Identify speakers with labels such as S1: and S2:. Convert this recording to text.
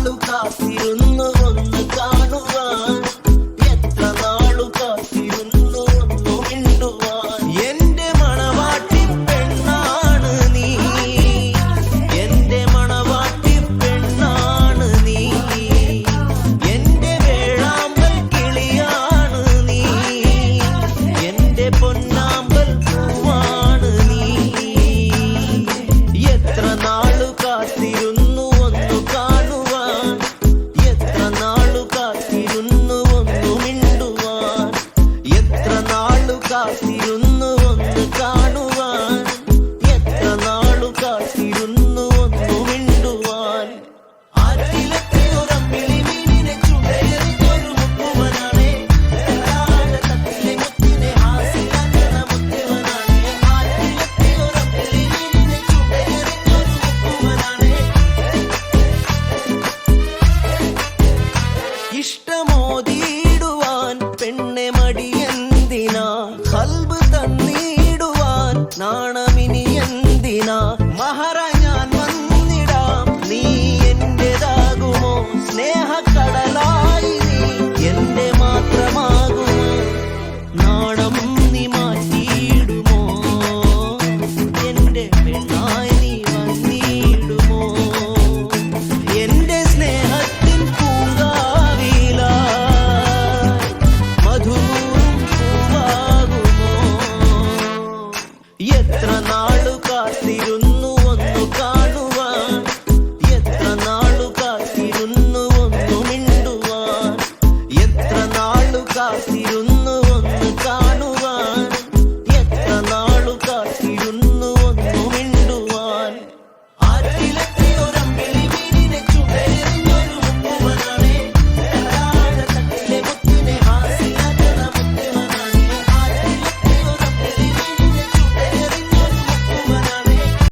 S1: നാളു കാത്തിരുന്നു ഒന്ന് കാണുവാൻ, എത്ര നാളു കാത്തിരുന്നു ഒന്നു മിണ്ടുവാൻ. എന്റെ മണവാട്ടി പെണ്ണാണ് നീ, എന്റെ മണവാട്ടി പെണ്ണാണ് നീ, എന്റെ വേഴാമ്പൽ കിളിയാണ് നീ, എന്റെ പൊന്നാമ്പൽ പൂവാണ് നീ. എത്ര നാളു കാത്തിരുന്നു ഒന്നു കാണുവാൻ, എത്ര നാളു കാത്തിരുന്നു ഒന്നു മിണ്ടുവാൻ, എത്ര നാളു കാത്തിരുന്നു ഒന്ന് കാണുവാൻ, എത്ര നാളു കാത്തിരുന്നു ഒന്നു മിണ്ടുവാൻ. ആറ്റിലത്തെ ഒരമ്മിളി മീനിനെ ചുടയെറിഞ്ഞൊരു മുക്കുവനാണേ, തട്ടിലെ മുത്തിനെ ഹാസ്യജന മുത്തിവനാണേ. ആറ്റിലത്തെ ഒരമ്മിളി മീനിനെ ചുടയെറിഞ്ഞൊരു മുക്കുവനാണേ. ഇഷ്ടമോതിയിടുവാൻ പെണ്ണെ മടിയെന്തിനാ, ഖൽബ് തന്നിടുവാൻ നാണമിനി എന്തിനാ. മഹറ ഞാൻ വന്നിടാം, നീ എന്റേതാകുമോ, സ്നേഹക്കടലായി നീ എന്റെ മാത്രമാകുമോ. നാണം നീ മാറ്റിയിടുമോ, എന്റെ പെണ്ണായി നീ വന്നിടുമോ. എന്റെ സ്നേഹത്തിൻ പൂങ്കാവിലായി മധുവും പൂവാകുമോ. എത്ര നാളു കാത്തിരുന്നു ഒന്നു കാണുവാൻ, എത്ര നാളു കാത്തിരുന്നു ഒന്നു മിണ്ടുവാൻ, എത്ര നാളു കാത്തിരുന്നു